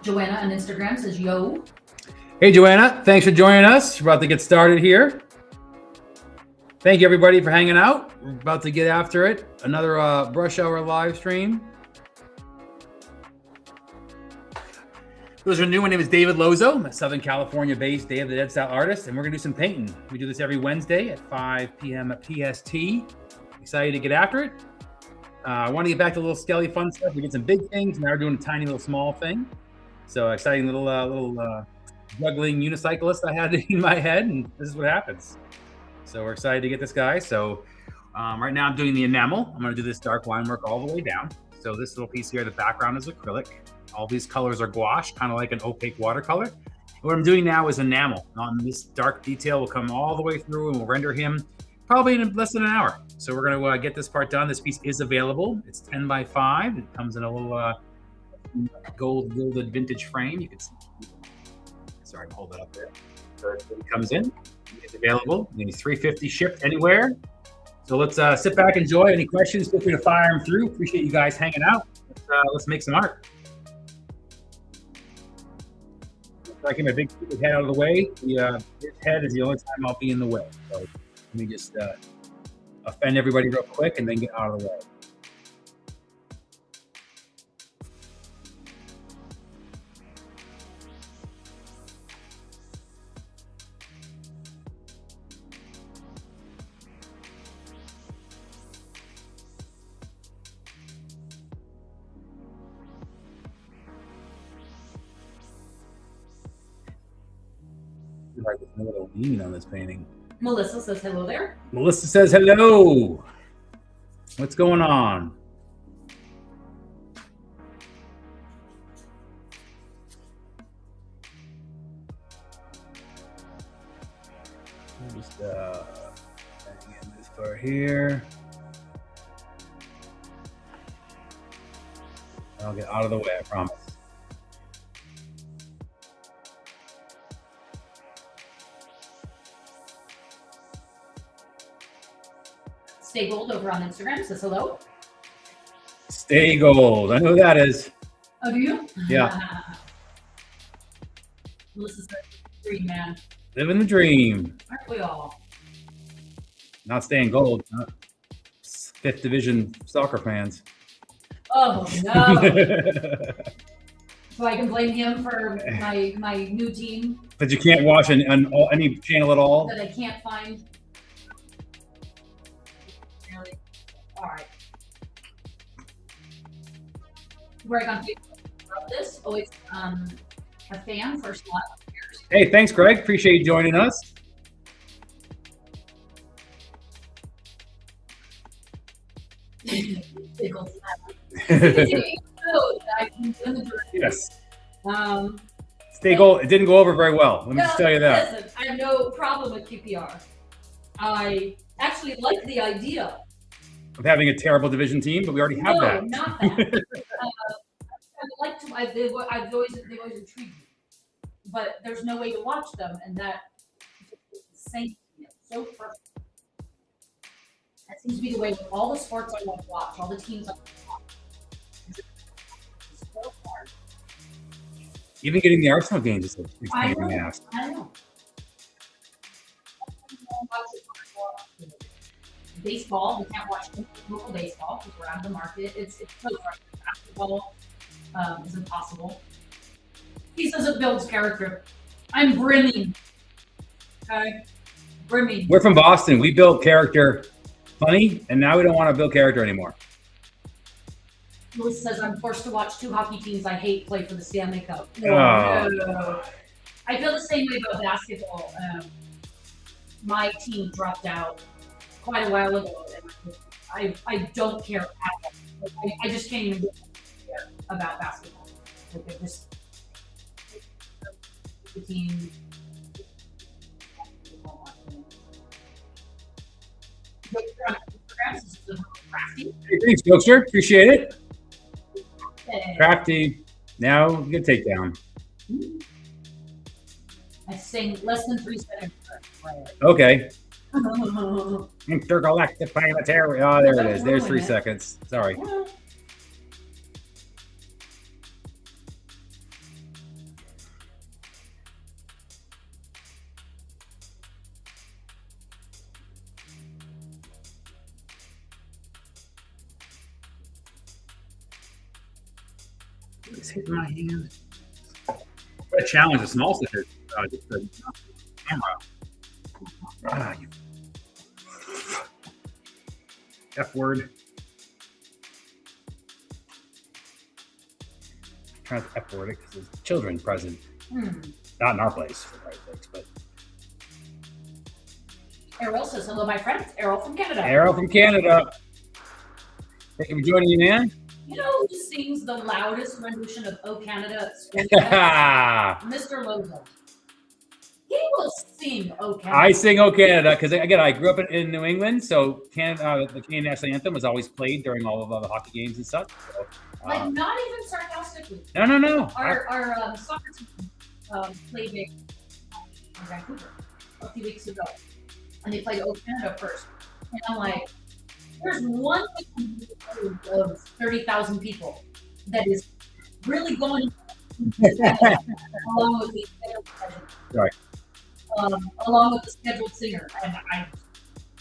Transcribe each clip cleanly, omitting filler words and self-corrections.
Joanna on Instagram says, yo. Hey, Joanna. Thanks for joining us. We're about to get started here. Thank you, everybody, for hanging out. We're about to get after it. Another Brush Hour live stream. Those are new. My name is David Lozeau. I'm a Southern California-based Day of the Dead style artist, and we're going to do some painting. We do this every Wednesday at 5 p.m. at PST. Excited to get after it. I want to get back to a little skelly fun stuff. We did some big things. Now we're doing a tiny little small thing. So exciting little juggling unicyclist I had in my head, and this is what happens. So we're excited to get this guy. So right now I'm doing the enamel. I'm going to do this dark line work all the way down. So this little piece here, the background is acrylic. All these colors are gouache, kind of like an opaque watercolor. And what I'm doing now is enamel. This dark detail will come all the way through and we'll render him probably in less than an hour. So we're going to get this part done. This piece is available. It's 10 by 5. It comes in a little gilded vintage frame. You can see. Sorry, hold that up there. So it comes in. It's available. It's $350 shipped anywhere. So let's sit back, enjoy. Any questions, feel free to fire them through. Appreciate you guys hanging out. Let's make some art. So I get my big head out of the way. His head is the only time I'll be in the way. So let me just offend everybody real quick and then get out of the way. Like there's no little meaning on this painting. Melissa says hello there. Melissa says hello. What's going on? I'm just bang in this part here. I'll get out of the way, I promise. Stay Gold over on Instagram says hello. Stay Gold. I know who that is. Oh, do you? Yeah. Melissa says, dream man. Living the dream. Aren't we all? Not staying gold. Not 5th Division soccer fans. Oh, no. So I can blame him for my new team. But you can't watch on any channel at all? That I can't find. All right. Greg on Facebook about this. Always a fan, first lot of years. Hey, thanks, Greg. Appreciate you joining us. Yes. Stay Gold. It didn't go over very well. Let me just tell you that. Listen, I have no problem with QPR. I actually like the idea of having a terrible division team, but we already have that. No, not that. They've always intrigued me, but there's no way to watch them, and that is insane. So perfect. That seems to be the way with all the sports I want to watch, all the teams I want to watch. It's so hard. Even getting the Arsenal games is a I pain in the know. ass. I know. Baseball, we can't watch local baseball because we're out of the market. It's so frustrating. Basketball is impossible. He says it builds character. I'm brimming. Okay? Brimming. We're from Boston. We built character funny, and now we don't want to build character anymore. Melissa says, I'm forced to watch 2 hockey teams I hate play for the Stanley Cup. No. I feel the same way about basketball. My team dropped out quite a while ago. And I don't care at all. I just can't even care about basketball. Like just the team. Crafty. Hey, thanks, Jokester. Appreciate it. Hey. Crafty. Now, good takedown. I sing less than 3 seconds. Okay. Intergalactic planetary. Oh, there it is. There's 3 seconds. Sorry. It's hitting my hand. What a challenge the small stick is. Just the camera. You F word. I'm trying to F word it because there's children present. Not in our place, for Christ's sakes, but. Errol says, hello, my friend. Errol from Canada. Errol from Canada. Thank you for joining me, man. You know who sings the loudest rendition of "Oh Canada"? Mr. Lozeau. He will sing "Oh Canada." I sing "Oh Canada" because again, I grew up in New England, so Canada, the Canadian national anthem was always played during all of the hockey games and such. So, like not even sarcastically. No. Our soccer team played in Vancouver a few weeks ago, and they played "Oh Canada" first, and I'm like. There's one of 30,000 people that is really going along with the scheduled right. Along with the scheduled singer, and I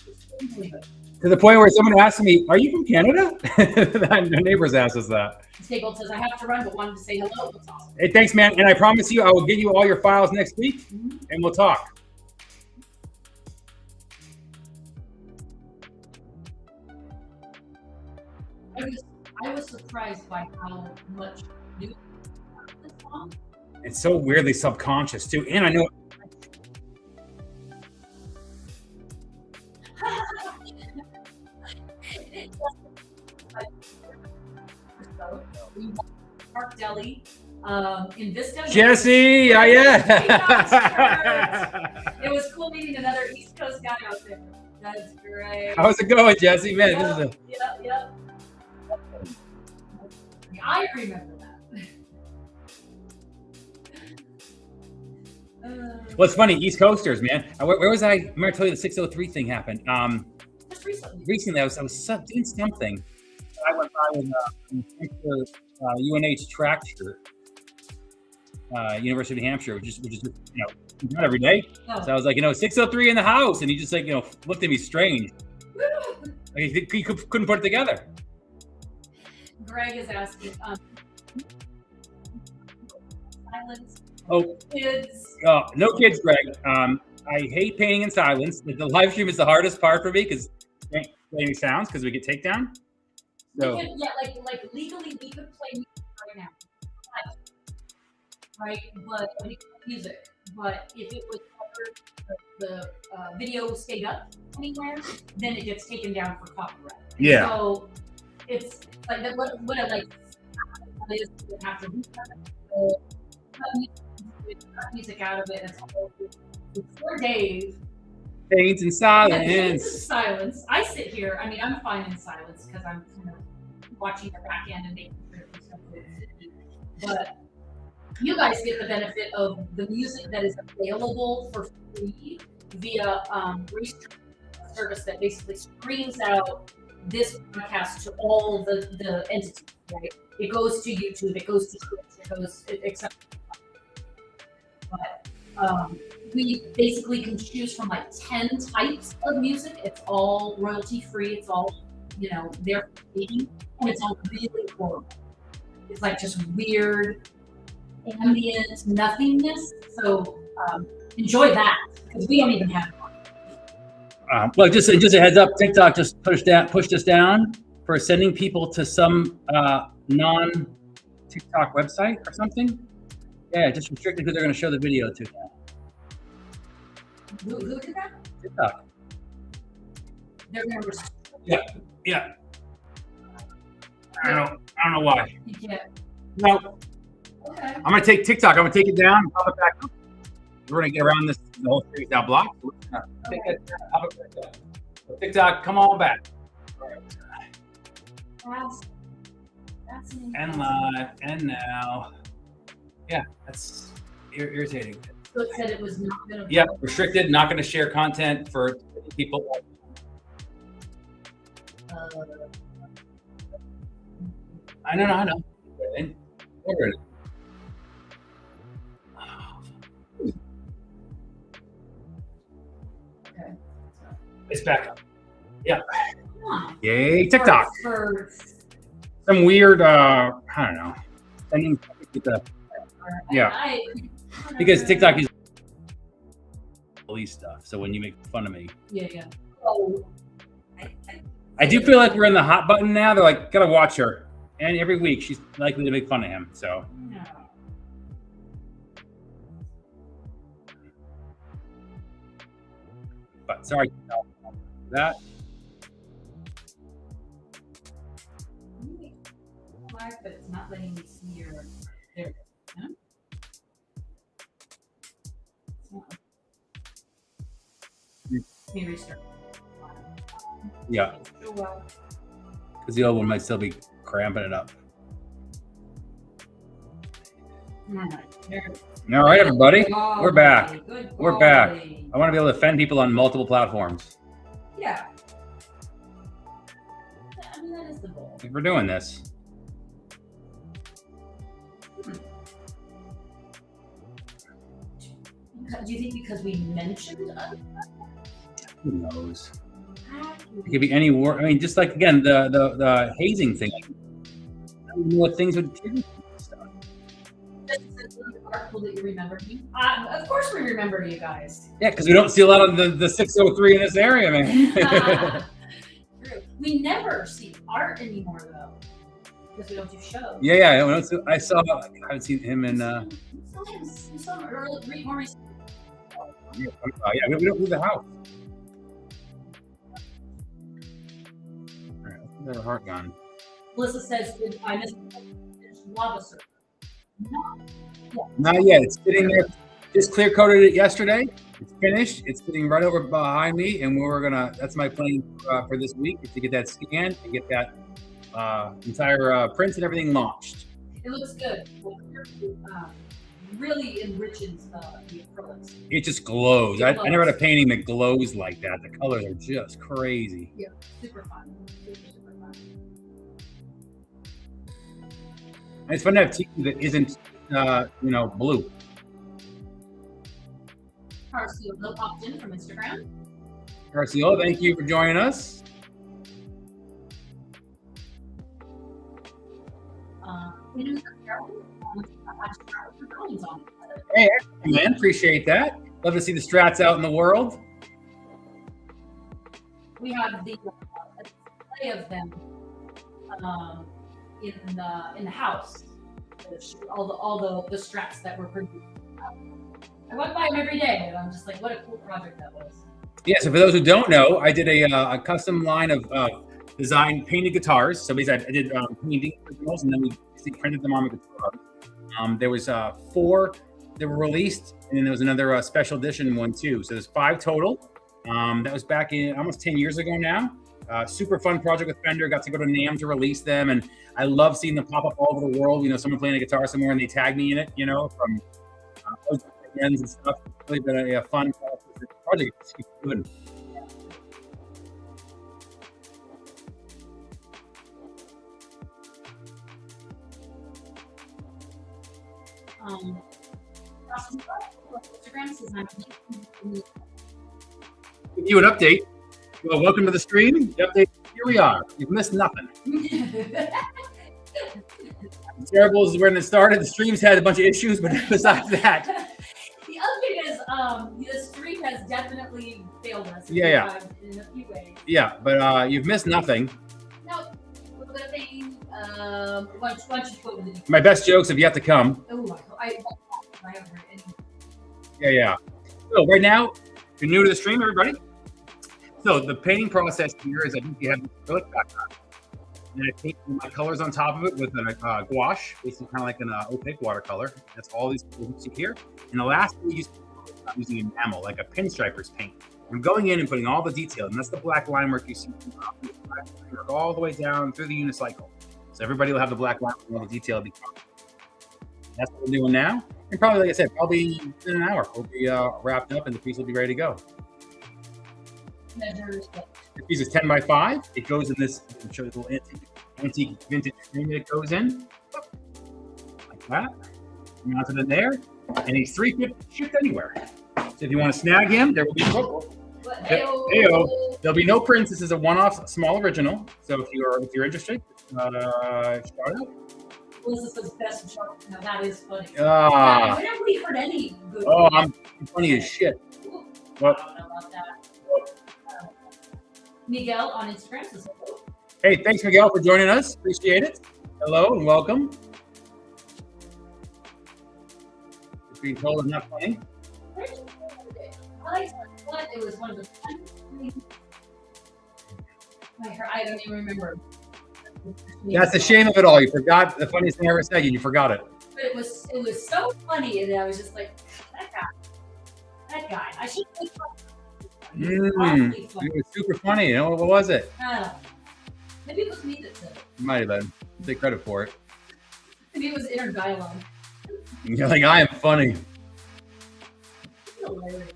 just couldn't believe it. To the point where someone asked me, "Are you from Canada?" My neighbors asked us that. Stable says, "I have to run, but wanted to say hello." That's awesome. Hey, thanks, man. And I promise you, I will get you all your files next week, and we'll talk. I was surprised by how much new this song. It's so weirdly subconscious too, and I know. Park Deli in Vista. Jesse, yeah. It was cool meeting another East Coast guy out there. That's great. How's it going, Jesse? Man, Yep. I remember that. Well, it's funny, East Coasters, man. Where was I? I remember I told you the 603 thing happened. Just recently. Recently, I was doing something. I went by with UNH track shirt, University of New Hampshire, which is not every day. Oh. So I was like, 603 in the house, and he just like looked at me strange. Like he couldn't put it together. Greg is asking, silence. Oh, kids. No kids, Greg. I hate painting in silence. The live stream is the hardest part for me because we can't play any sounds because we get takedown. So like legally we could play music right now, right? But when you play music, but if it was the video stayed up anywhere, then it gets taken down for copyright. Yeah. So it's like that. What I like is you have to cut music out of it. It's all 4 days. Paint in silence. Silence. I sit here. I mean, I'm fine in silence because I'm watching the back end and making sure it's something. But you guys get the benefit of the music that is available for free via service that basically streams out this broadcast to all the entities. Right? It goes to YouTube. It goes to Twitch. It goes etc. But we basically can choose from like 10 types of music. It's all royalty free. It's all, they're creating, and it's all really horrible. It's like just weird, ambient nothingness. So enjoy that because we don't even have one. Well, just a heads up, TikTok just pushed us down for sending people to some non-TikTok website or something. Yeah, just restricted who they're going to show the video to now. Who did that? TikTok. They're going to restrict. Yeah. I don't know why. You can't. No. Okay. I'm going to take TikTok. I'm going to take it down and pop it back up. We're going to get around this. The whole thing is now blocked. So we're going to take it down, pop it back up. So TikTok, come on back. All right. That's and live and now. Yeah, that's irritating. So it said it was not going to. Yeah, restricted. Not going to share content for people. I know. Okay. It's back up. Yeah. Yay, TikTok. For some weird, I don't know, sending with the Yeah. because TikTok is police stuff. So when you make fun of me, Yeah. Oh, I do feel like we're in the hot button now. They're like, gotta watch her, and every week she's likely to make fun of him. So. no. But sorry for that. But it's not letting me see your. There. Huh? Let me restart. Yeah. Because the old one might still be cramping it up. All right, everybody. We're back. We're back. I want to be able to offend people on multiple platforms. Yeah. I mean, that is the goal. If we're doing this. Do you think because we mentioned other Who knows? It could be any word. I mean, just like again the hazing thing. I don't know what things would trigger stuff. article that you remember me. Of course we remember you guys. Yeah, because we don't see a lot of the 603 in this area, man. True. We never see Art anymore though, because we don't do shows. Yeah. I haven't seen him in. We saw him early, more recently. Yeah, we don't leave the house. All right, let's get our heart gone. Melissa says, I missed lava surf. Not yet. It's sitting there. Just clear coated it yesterday. It's finished. It's sitting right over behind me, and that's my plan for this week, is to get that scanned and get that entire prints and everything launched. It looks good. Really enriches the acrylics. It just glows. I never had a painting that glows like that. The colors are just crazy. Yeah, super fun. Super fun. And it's fun to have TV that isn't, blue. Carcio popped in from Instagram. Carcio, thank you for joining us. Hey, man, appreciate that. Love to see the strats out in the world. We have the display of them in the house. All the strats that were produced. I walk by them every day, and I'm just like, what a cool project that was. Yeah. So for those who don't know, I did a custom line of design painted guitars. So basically, I did painting originals, and then we printed them on the guitar. There was 4 that were released, and then there was another special edition one too. So there's 5 total. That was back in almost 10 years ago now. Super fun project with Fender. Got to go to NAMM to release them, and I love seeing them pop up all over the world. Someone playing a guitar somewhere and they tag me in it. From friends and stuff. It's really been a fun project. It's good. Instagram says Give you an update. Well, welcome to the stream. The update. Here we are. You've missed nothing. Terrible is when it started. The stream's had a bunch of issues, but besides that, the update is the stream has definitely failed us. In a few ways. Yeah, but you've missed nothing. No, a little bit of pain. Why don't you quote with My best jokes have yet to come. Oh, I haven't heard any. Yeah. So right now, if you're new to the stream, everybody. So the painting process here is I think you have the acrylic background. And I paint my colors on top of it with a gouache, basically kind of like an opaque watercolor. That's all these colors you see here. And the last thing I'm using enamel, like a pinstriper's paint. I'm going in and putting all the detail, and that's the black line work you see all the way down through the unicycle. So everybody will have the black line with all the detail. That's what we're doing now. And probably, like I said, probably in an hour, we'll be wrapped up and the piece will be ready to go. Measures. The piece is 10 by 5. It goes in this, I'll show you a little antique vintage frame that it goes in. Like that. Mount it in there. And he's 3 feet shipped anywhere. So if you want to snag him, there will be there'll be no prints. This is a one-off small original. So if you're interested, shout out. Elizabeth's best joke. Now that is funny. Ah. When have we heard any good? Oh, I'm funny as shit. Ooh, What? I don't know about that. Miguel on Instagram says hello. Hey, thanks, Miguel, for joining us. Appreciate it. Hello and welcome. If being told I'm not funny. It was one of the funniest things I heard. I don't even remember. That's the shame of it all. You forgot the funniest thing I ever said, and you forgot it. But it was so funny, and I was just like, that guy. I should think It was super funny. You know, what was it? I don't know. Maybe it was me that said it. You might have been. Take credit for it. Maybe it was inner dialogue. You're like, I am funny. Hilarious.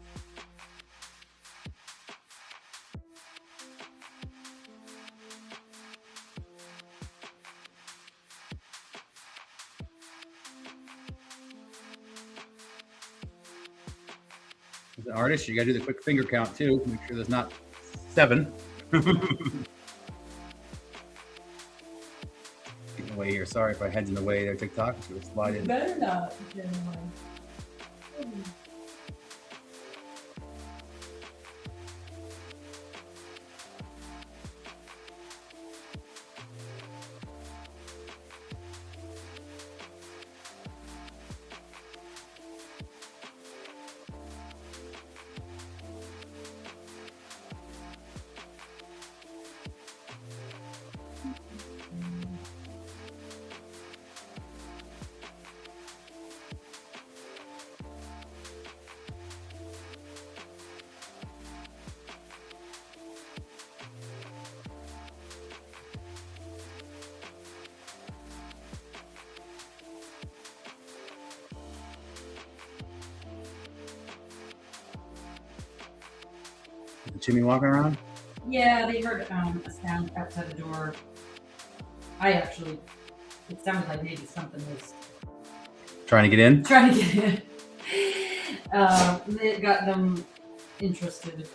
As an artist, you got to do the quick finger count too. Make sure there's not 7. Getting away here. Sorry if my head's in the way there, TikTok. It's going to slide in. Better not. The chimney walking around? Yeah, they heard a sound outside the door. It sounded like maybe something was Trying to get in? trying to get in. It got them interested.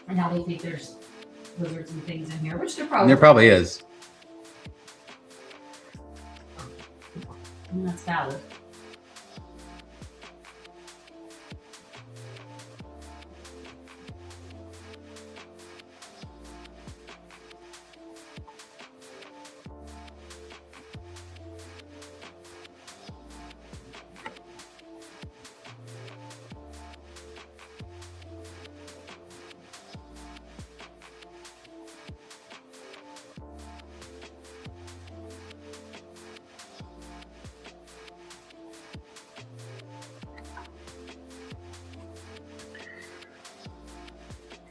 And now they think there's lizards and things in here, which there probably is. And that's valid.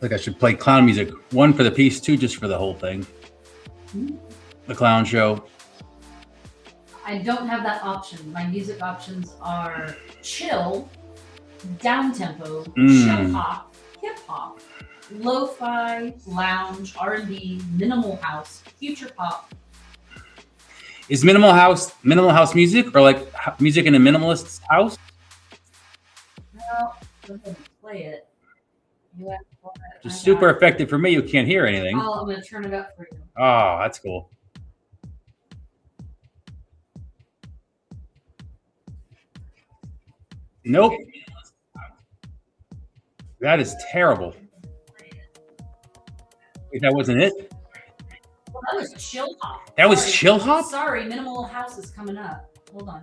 Like I should play clown music. 1 for the piece, 2 just for the whole thing. The clown show. I don't have that option. My music options are chill, down tempo, chill hop, hip hop, lo-fi, lounge, R&B, minimal house, future pop. Is minimal house music, or like music in a minimalist's house? Well, go ahead and play it. Just super effective for me. You can't hear anything. Oh, I'm going to turn it up for you. Oh, that's cool. Nope. That is terrible. Wait, that wasn't it? Well, that was chill hop. That was chill hop? Sorry, minimal house is coming up. Hold on.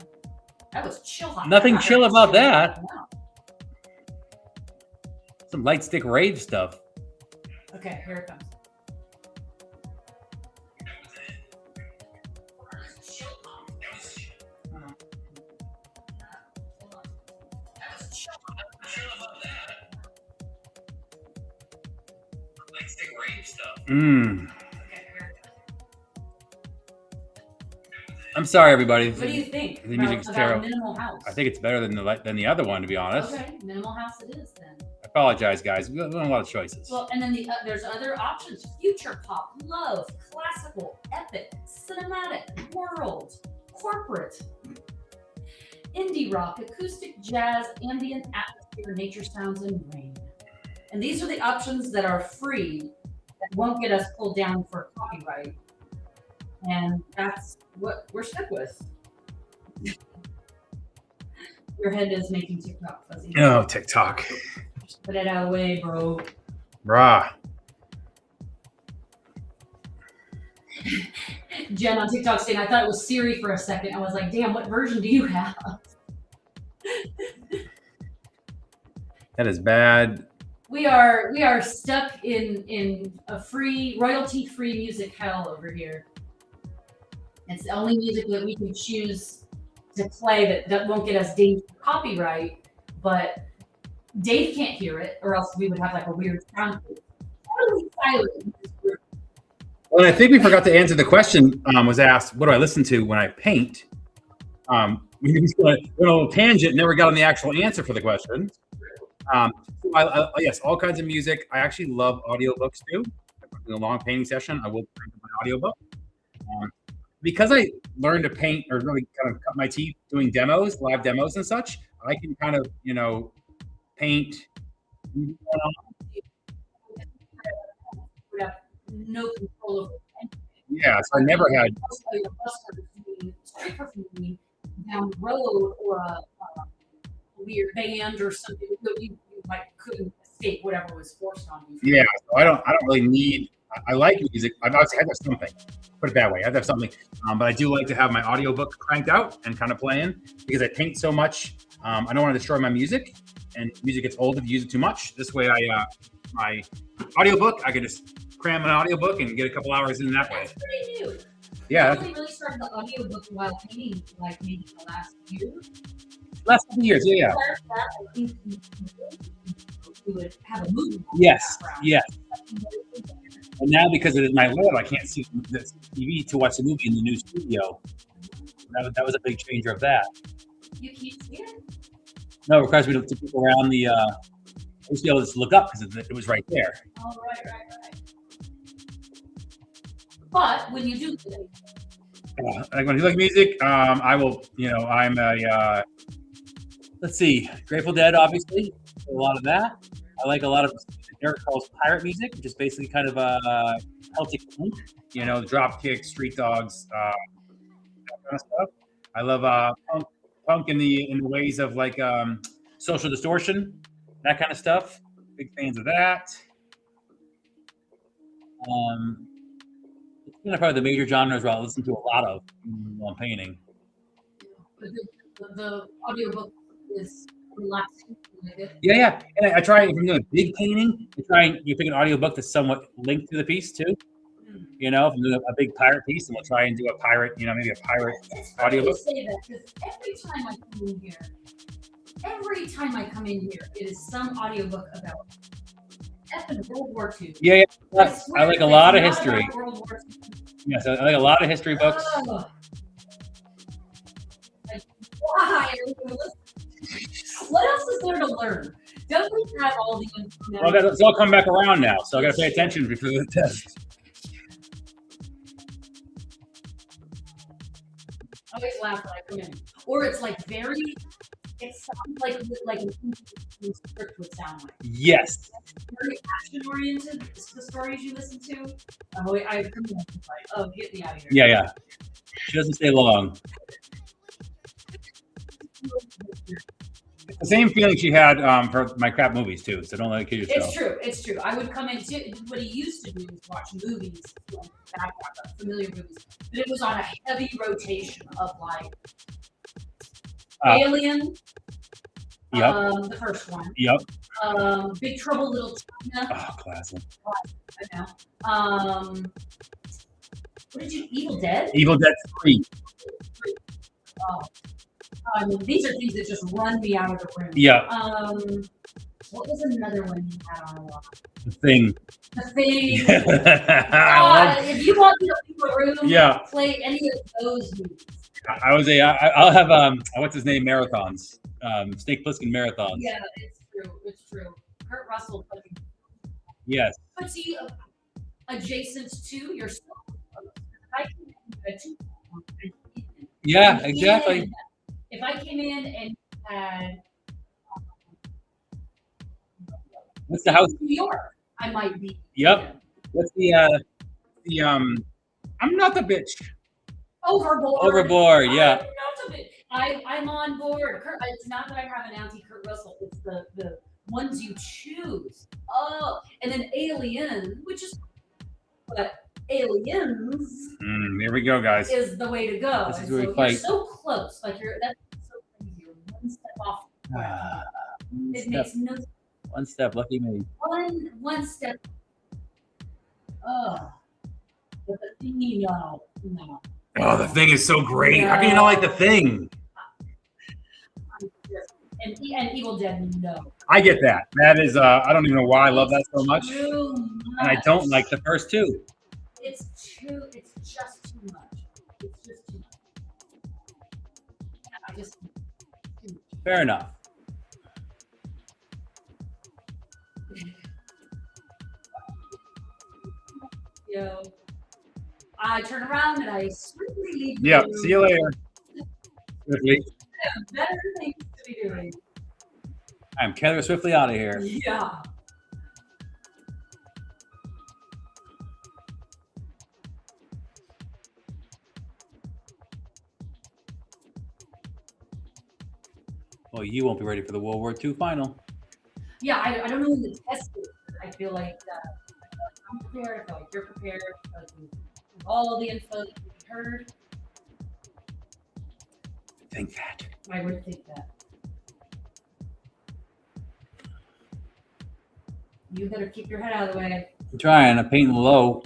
That was chill hop. Nothing chill about that. No. Some light stick rave stuff. Okay, here it comes. I'm sorry, everybody. What do you think? The music's terrible. Minimal house. I think it's better than the other one, to be honest. Okay, minimal house it is then. I apologize, guys. We have a lot of choices. Well, and then there's other options: future pop, love, classical, epic, cinematic, world, corporate, indie rock, acoustic jazz, ambient atmosphere, nature sounds, and rain. And these are the options that are free that won't get us pulled down for copyright. and that's what we're stuck with. Your head is making TikTok fuzzy. Oh, TikTok. Just put it out of the way, bro. Rah. Jen on TikTok saying, I thought it was Siri for a second. I was like, damn, what version do you have? That is bad. We are stuck in a free, royalty-free music hell over here. It's the only music that we can choose to play that won't get us dinged for copyright, but Dave can't hear it, or else we would have like a weird sound. Totally silent. Well, I think we forgot to answer the question. Was asked, what do I listen to when I paint? We just went a little tangent, never got on the actual answer for the question. Yes, all kinds of music. I actually love audiobooks too. If I'm doing a long painting session, I will print my audiobook. Because I learned to paint or really kind of cut my teeth doing demos, live demos and such, I can kind of, paint. We have no control over anything. Yeah, so I never had. Straight from me down the road, or a weird band or something, you like couldn't escape whatever was forced on you. Yeah, so I don't really need. I like music. I've obviously had to have something. Put it that way. I have to have something. But I do like to have my audiobook cranked out and kind of playing because I paint so much. I don't want to destroy my music, and music gets old if you use it too much. This way, my audiobook, I can just cram an audiobook and get a couple hours in that way. That's pretty new. Yeah. I only really started the audiobook while painting, like maybe the last year. Last couple years, yeah. I think we would have a movie. Yes, yes. And now because it is my lab, I can't see the TV to watch the movie in the new studio. That was a big changer of that. You can't see it? No, it requires me to look around the. I used to be able to just look up because it was right there. Oh, right. But when you do, Like when you like music, I will. I'm a. Let's see, Grateful Dead, obviously, a lot of that. I like a lot of Eric calls pirate music, which is basically kind of a Celtic punk. Dropkick, Street Dogs, that kind of stuff. I love punk in the ways of like Social Distortion, that kind of stuff. Big fans of that. It's kind of probably the major genres where I listen to a lot of while I'm painting. the audiobook is relaxing. Yeah. And I try, if I'm doing a big painting, you pick an audiobook that's somewhat linked to the piece too. If I'm doing a big pirate piece, then we'll try and do a pirate, maybe a pirate audiobook. I say that because every time I come in here, it is some audiobook about effing World War II. Yeah. I like a lot of history. World War II. Yes, I like a lot of history books. Oh. Like, why? What else is there to learn? Don't we have all the information? Well, it's all come back around now, so I got to pay attention before the test. I always laugh when I come in. Or it's like it sounds like an script would sound like. Yes. Very action-oriented, the stories you listen to. I come in like, get me out of here. Yeah. She doesn't stay long. It's the same feeling she had for my crap movies too, so don't let it kid yourself. It's true. I would come in too. What he used to do was watch movies, familiar movies, but it was on a heavy rotation of like Alien. Yep. The first one. Yep. Big Trouble Little China. Oh, classic. I know. What did you? Evil Dead. Evil Dead 3. Oh. I mean, these are things that just run me out of the room. Yeah. What was another one you had on a lot? The Thing. If you want me to leave a room, play any of those movies. I'll have what's his name marathons. Snake Plissken marathons. Yeah, it's true. Kurt Russell. Yes. Puts you adjacent to yourself. Yeah, exactly. If I came in and had what's the house? New York, I might be. Yep. What's the I'm not the bitch. Overboard. Overboard, yeah. I'm on board. It's not that I have an anti-Kurt Russell. It's the ones you choose. Oh, and then Alien, which is but Aliens Here we go, guys. is the way to go. This is And where we so fight. you're so close. Like that's so crazy. You're one step off. It makes no One step, lucky me. one step. Oh, but the thing, no. Oh, the thing is so great. How can you not like the thing? And Evil Dead, no. I get that. That is, I don't even know why I love that so much. Too much. And I don't like the first two. It's just too much. It's just too much. Fair enough. I turn around and I swiftly leave. Yep. See you later. Swiftly. Better things to be doing. I'm Kether swiftly out of here. Yeah. Well, you won't be ready for the World War II final. Yeah, I don't know when the test is. I feel like I'm prepared. I feel like you're prepared. I feel like all the info that we heard. Think that. I would think that. You better keep your head out of the way. I'm trying. I'm painting low.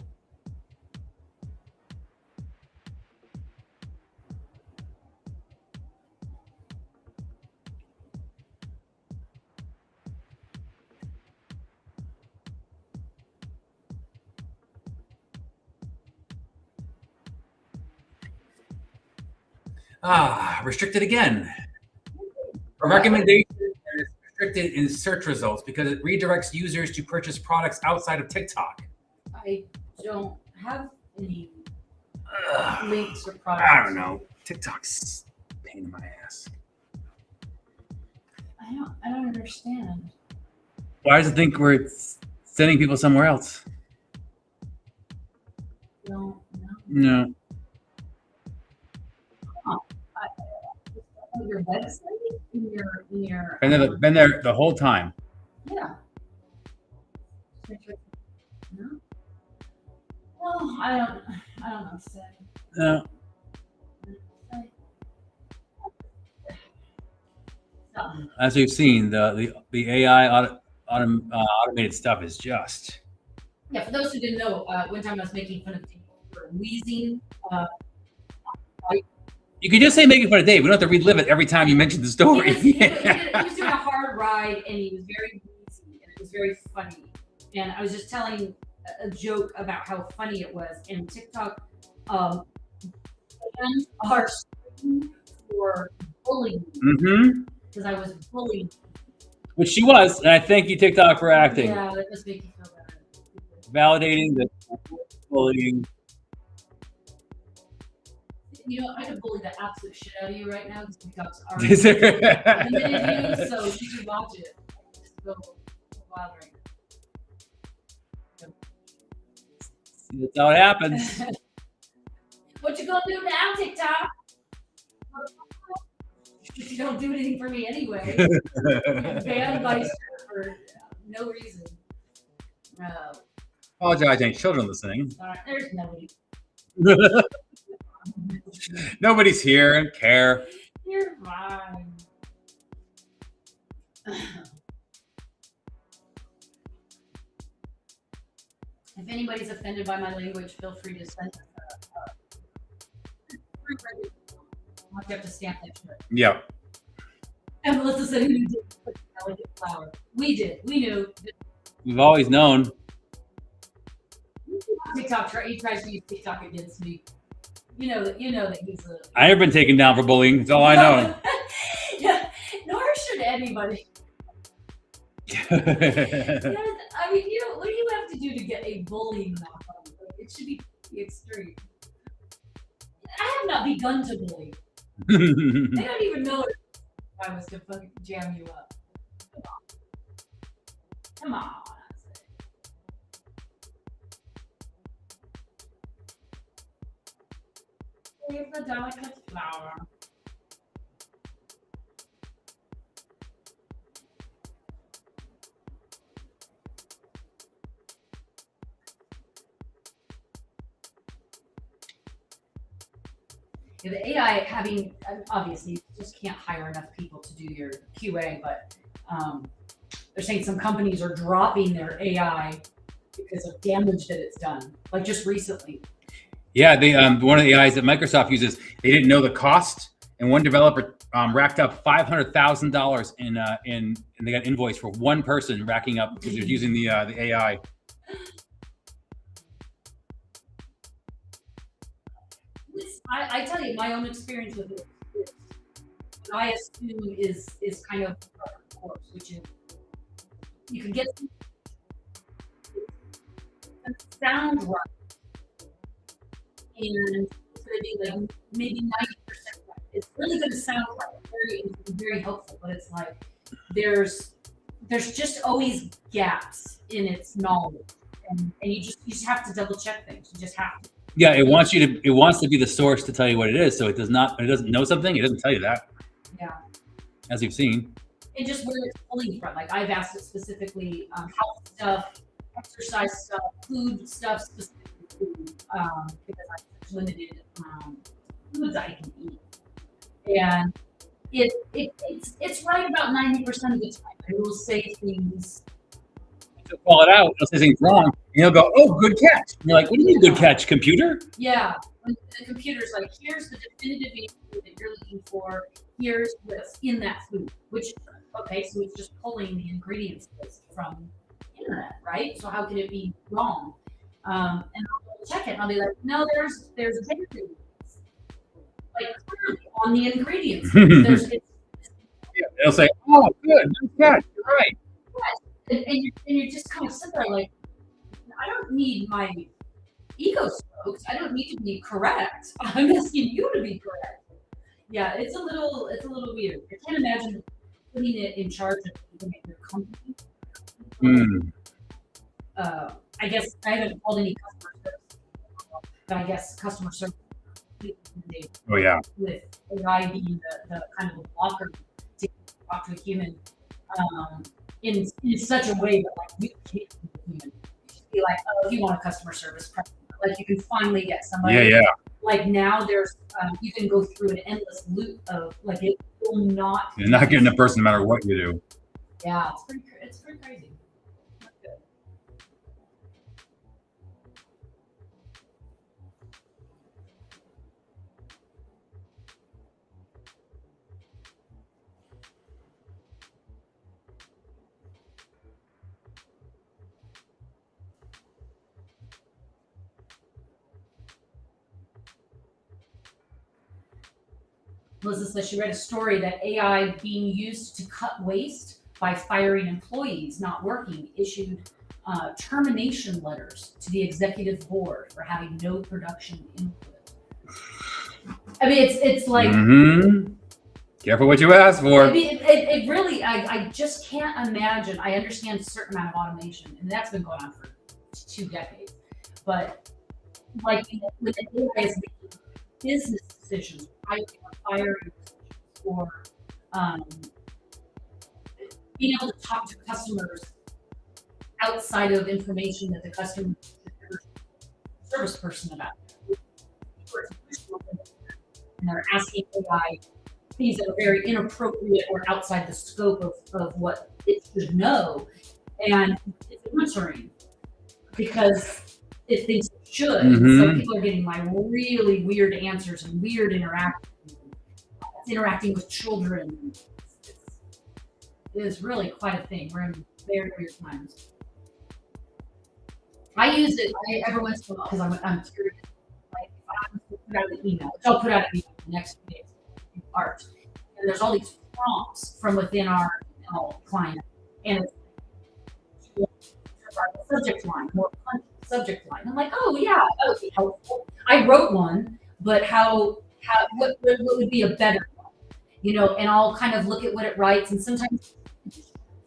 Restricted again. A recommendation is restricted in search results because it redirects users to purchase products outside of TikTok. I don't have any links or products. I don't know. TikTok's a pain in my ass. I don't understand. Why does it think we're sending people somewhere else? No. No. Your website in your Been there the whole time. yeah. No. Well, I don't know what to say. No. As we've seen, the AI automated stuff is just. Yeah, for those who didn't know, one time I was making fun of people for wheezing. You could just say making fun of Dave. We don't have to relive it every time you mention the story. He was doing a hard ride and he was very wheezy and it was very funny. And I was just telling a joke about how funny it was. And TikTok are for bullying because I was bullied. Which she was, and I thank you, TikTok, for acting. Yeah, that must make you feel better. Validating the bullying. You know, I could bully the absolute shit out of you right now because TikTok's Is already there- eliminated you, so you should watch it. Just go wild right now. That's how it happens. What you gonna do now, TikTok? But you don't do anything for me anyway. You're banned by for no reason. Apologize, ain't children listening. There's nobody. Nobody's here and care. You're fine. If anybody's offended by my language, feel free to send you have to stamp that shit. Yeah. And Melissa said who did put delicate flower. We did. We knew. We've always known. TikTok. He tries to use TikTok against me. You know that he's a. I never been taken down for bullying. That's all I know. Yeah. Nor should anybody. Yeah, I mean, what do you have to do to get a bullying knock on you? Like, it should be extreme. I have not begun to bully. They don't even know if I was to fucking jam you up. Come on. Save the delicate flower. Yeah, the AI having obviously you just can't hire enough people to do your QA, but they're saying some companies are dropping their AI because of damage that it's done. Like just recently. Yeah, they one of the AIs that Microsoft uses, they didn't know the cost, and one developer racked up $500,000 in they got invoice for one person racking up because they're using the AI. I tell you, my own experience with it is what I assume is kind of the course, which is you can get some sound right, and it's going to be like maybe 90% right. It's really going to sound right, it's very helpful, but it's like there's just always gaps in its knowledge, and you just have to double check things. You just have to. Yeah, it wants to be the source to tell you what it is. So it doesn't know something, it doesn't tell you that. Yeah. As you've seen. And just where it's pulling from. Like I've asked it specifically health stuff, exercise stuff, food stuff, specifically food, because I have limited foods I can eat. And it's right about 90% of the time. I will say things. You'll call it out, it'll say things wrong, and you'll go, "Oh, good catch." And you're like, "What do you mean, good catch, computer?" Yeah, when the computer's like, "Here's the definitive answer that you're looking for. Here's what's in that food," which okay, so it's just pulling the ingredients list from the internet, right? So how can it be wrong? And I'll check it, and I'll be like, "No, there's ingredients, like clearly on the ingredients. Yeah, they'll say, "Oh, good catch. You're right." And you just kind of sit there like, I don't need my ego strokes. I don't need to be correct. I'm asking you to be correct. Yeah, it's a little weird. I can't imagine putting it in charge of your company. I guess I haven't called any customer service, but I guess customer service. Oh yeah. With AI being the kind of a blocker to talk to a human. In such a way that like you can't be like, oh, if you want a customer service person, like you can finally get somebody. Yeah. Like now there's you can go through an endless loop of like it will not. You're not getting a person no matter what you do. Yeah, it's pretty crazy. That's good. Melissa says she read a story that AI being used to cut waste by firing employees not working issued termination letters to the executive board for having no production input. I mean, it's like careful what you ask for. I mean, it really, I just can't imagine. I understand a certain amount of automation, and that's been going on for 2 decades. But like when the AI is making business decisions, hiring decisions, or being able to talk to customers outside of information that the customer service person about. And they're asking AI things that are very inappropriate or outside the scope of what it should know. And it's answering because it thinks it should. So people are getting like really weird answers and weird interactions. It's interacting with children. It is really quite a thing. We're in very weird times. I use it every once in a while because I'm curious. Like if I have to put out an email, which I'll put out an email the next few days in art. And there's all these prompts from within our client, and it's subject line, more subject line. I'm like, oh yeah, that would be helpful. I wrote one, but what would be a better one? You know, and I'll kind of look at what it writes, and sometimes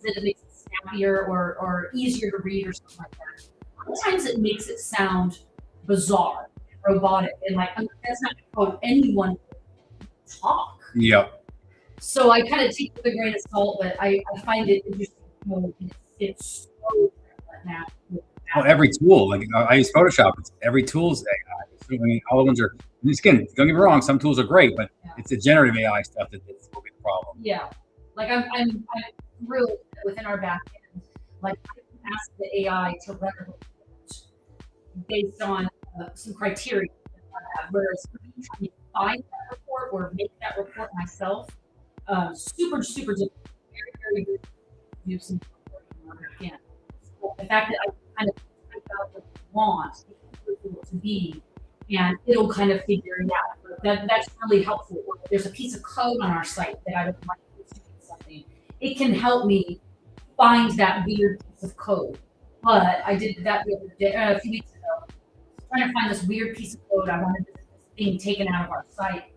it makes it snappier or easier to read or something like that. Sometimes it makes it sound bizarre. robotic, and like that's not how anyone talk. Yep. So I kind of take it with a grain of salt, but I find it interesting. It's so different now. Well, every tool, like I use Photoshop. It's every tool's AI. So, I mean, all the ones are. Again, don't get me wrong. Some tools are great, but it's the generative AI stuff that's will be the problem. Yeah, like I'm really within our back end. Like I can ask the AI to run a report based on some criteria that I have. Whereas for me trying to find that report or make that report myself, super difficult. Very good to do some reporting on it again. So the fact that I kind of type out what I want it to be, and it'll kind of figure it out. That's really helpful. Or if there's a piece of code on our site that I would like to do something, it can help me find that weird piece of code. But I did that the other day, a few weeks ago, trying to find this weird piece of code. I wanted this thing taken out of our site,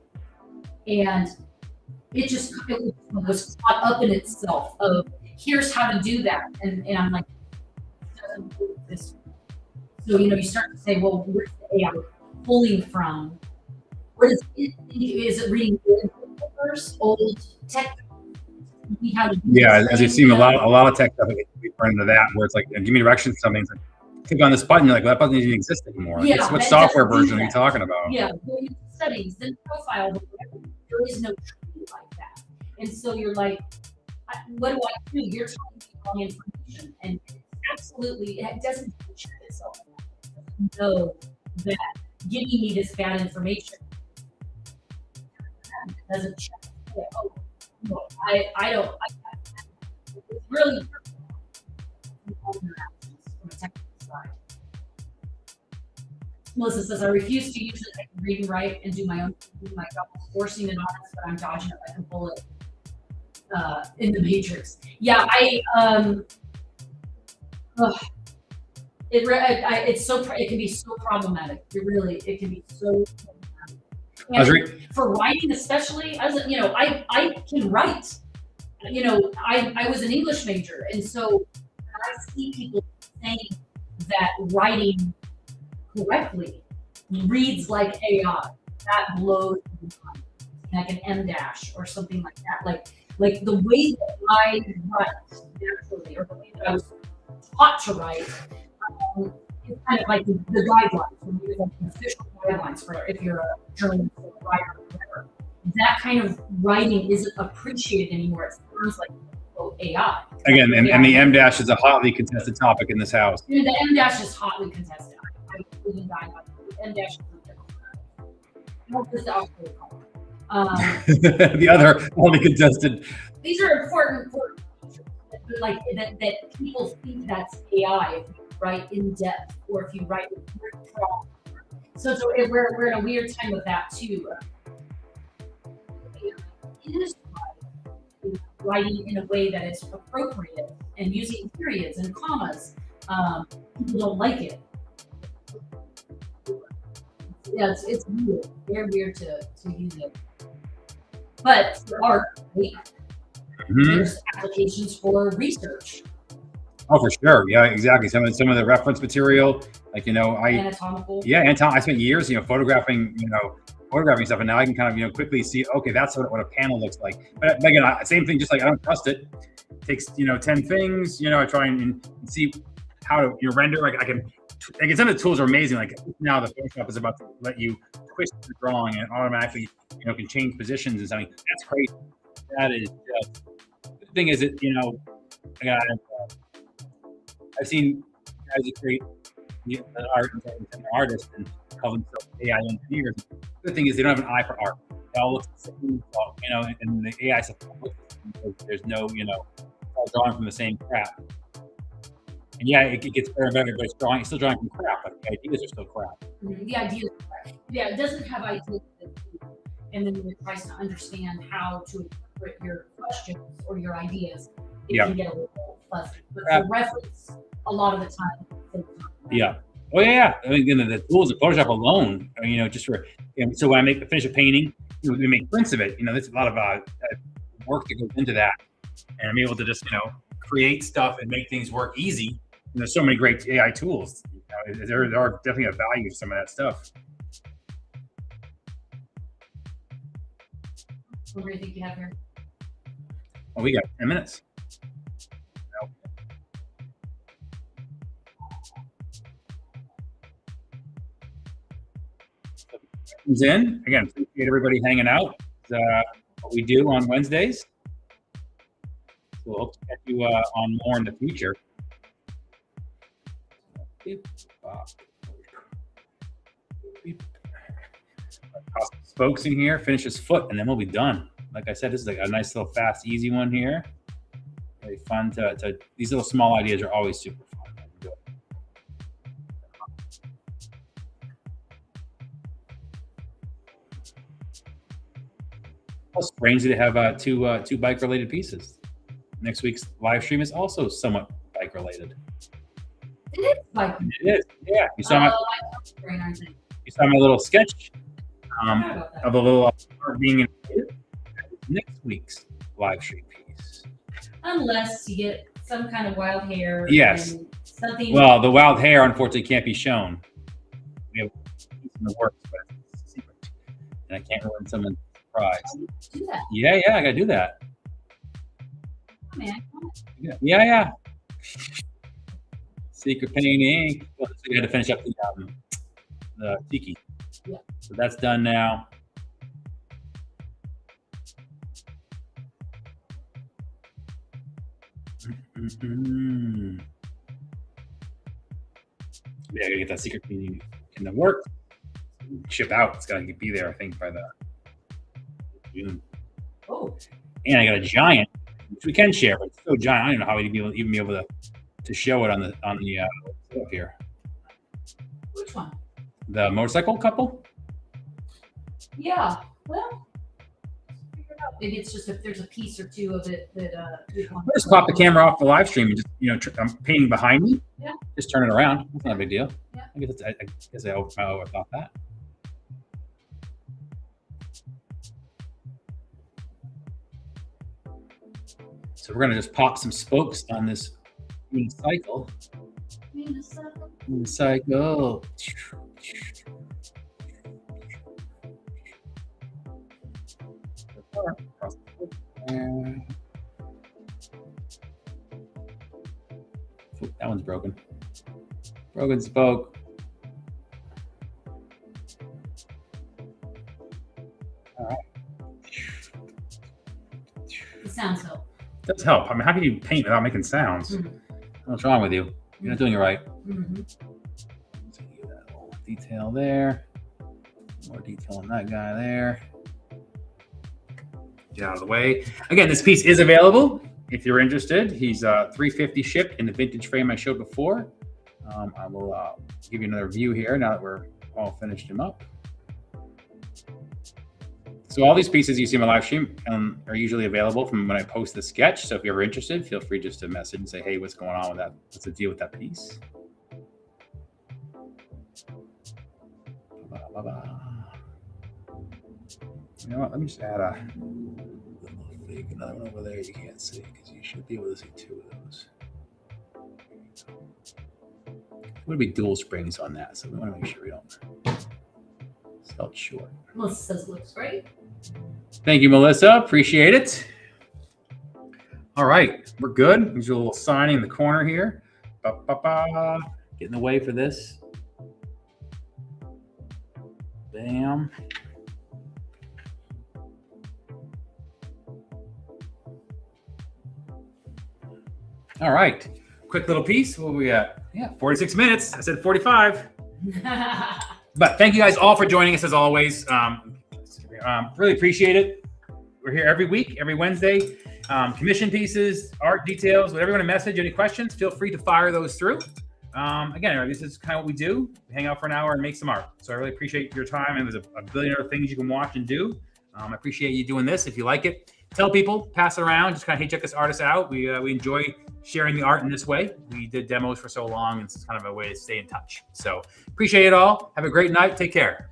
and it was caught up in itself of here's how to do that, and I'm like, it doesn't do this. So you start to say, well, where's the AI pulling from? What is it? Is it reading papers, old tech? How to do As you've seen a lot of tech stuff, we run into that where it's like, give me directions to something. It's like, click on this button. You're like, well, that button doesn't even exist anymore. Yeah, what software version are you talking about? Yeah, going into settings, then profile, there is no tree like that. And so you're like, what do I do? You're telling me wrong information, and absolutely, it doesn't check itself. It doesn't know that giving me this bad information doesn't check. Oh, no, I don't. It's really from a technical side. Melissa says, I refuse to use it. I can read and write and do my own. My job is forcing it on us, but I'm dodging it like a bullet in the Matrix. Yeah, it can be so problematic. It can be so problematic. For writing, especially, I can write. I was an English major, and so I see people saying that writing correctly reads like AI. That blows me mind. Like an M dash or something like that. Like the way that I write naturally, or the way that I was taught to write, it's kind of like the guidelines, like the official guidelines for if you're a journalist or a writer or whatever. That kind of writing isn't appreciated anymore. It sounds like AI. Again, and the M dash is a hotly contested topic in this house. And the M dash is hotly contested. I really die about the M dash is what does the alphabet call it? The other hotly contested. These are important features like that people think that's AI if you write in depth or if you write with weird prompts. So we're in a weird time with that too. It is writing in a way that is appropriate and using periods and commas. People don't like it. Yeah, it's weird. Very weird to use it. But for art, there's applications for research. Oh, for sure. Yeah, exactly. Some of the reference material, like anatomical. Yeah, I spent years, photographing stuff, and now I can kind of, quickly see, okay, that's what a panel looks like. But again, same thing, just like I don't trust it. It takes 10 things, I try and see how to render. Like some of the tools are amazing. Like now the Photoshop is about to let you twist the drawing and automatically, can change positions and something. That's crazy. That is just, the thing is that, I've seen guys who create art and artists and call themselves AI engineers. The thing is they don't have an eye for art. They all look the same, and the AI stuff because there's no, all drawing from the same crap. And yeah, it gets better and better, but it's still drawing from crap. Like the ideas are still crap. The ideas, yeah, it doesn't have ideas, and then when it tries to understand how to interpret your questions or your ideas, it can get a little fuzzy. But for reference, a lot of the time, yeah. Oh yeah. I mean, the tools of Photoshop alone, just for so when I finish a painting, we make prints of it. There's a lot of work that goes into that, and I'm able to just create stuff and make things work easy. And there's so many great AI tools. There are definitely a value to some of that stuff. What do you think you have here? Oh, we got 10 minutes. Comes in again. Appreciate everybody hanging out. What we do on Wednesdays. We'll hope to get you on more in the future. Toss some spokes in here, finish his foot, and then we'll be done. Like I said, this is like a nice little fast, easy one here. Very fun to these little small ideas are always super fun. It's crazy to have two bike related pieces. Next week's live stream is also somewhat bike related. It is bike. It is, yeah. You saw my little sketch of a little art being in next week's live stream piece. Unless you get some kind of wild hair. Yes. And something. Well, the wild hair unfortunately can't be shown. We have a piece in the works, but it's a secret, and I can't ruin someone's surprise. Do that. Yeah, I gotta do that. Oh, man. Yeah. Secret painting. Well, so we had to finish up the tiki. Yeah. So that's done now. Yeah, I gotta get that secret painting in the work. Ship out. It's gotta be there, I think, by the June. Oh. And I got a giant, which we can share, but it's so giant. I don't know how we'd even be able to show it on the setup here. Which one? The motorcycle couple. Yeah. Well, figure it out. Maybe it's just if there's a piece or two of it that we want. Just pop the camera off the live stream and just I'm painting behind me. Yeah. Just turn it around. That's not a big deal. Yeah. I guess I overthought that. So we're gonna just pop some spokes on this unicycle. Unicycle. That one's broken. Broken spoke. All right. The sounds help. It does help. I mean, how can you paint without making sounds? Mm-hmm. What's wrong with you? You're not doing it right. Mm-hmm. So you get that little detail there. More detail on that guy there. Get out of the way. Again, this piece is available if you're interested. He's $350 shipped in the vintage frame I showed before. I will give you another view here now that we're all finished him up. So all these pieces you see in my live stream are usually available from when I post the sketch. So if you're ever interested, feel free just to message and say, hey, what's going on with that? What's the deal with that piece? You know what? Let me just add another one over there you can't see because you should be able to see two of those. It would be dual springs on that, so we want to make sure we don't sell it short. Melissa says it looks great. Thank you, Melissa. Appreciate it. All right, we're good. There's a little signing in the corner here. Get in the way for this. Bam. All right, quick little piece. What we got? Yeah, 46 minutes. I said 45. But thank you guys all for joining us as always. Really appreciate it. We're here every week, every Wednesday. Commission pieces, art details, whatever you want to message, any questions, feel free to fire those through. Again, this is kind of what we do. We hang out for an hour and make some art. So I really appreciate your time. And there's a billion other things you can watch and do. I appreciate you doing this. If you like it, tell people, pass it around. Just kind of, hey, check this artist out. We enjoy sharing the art in this way. We did demos for so long. And it's kind of a way to stay in touch. So appreciate it all. Have a great night. Take care.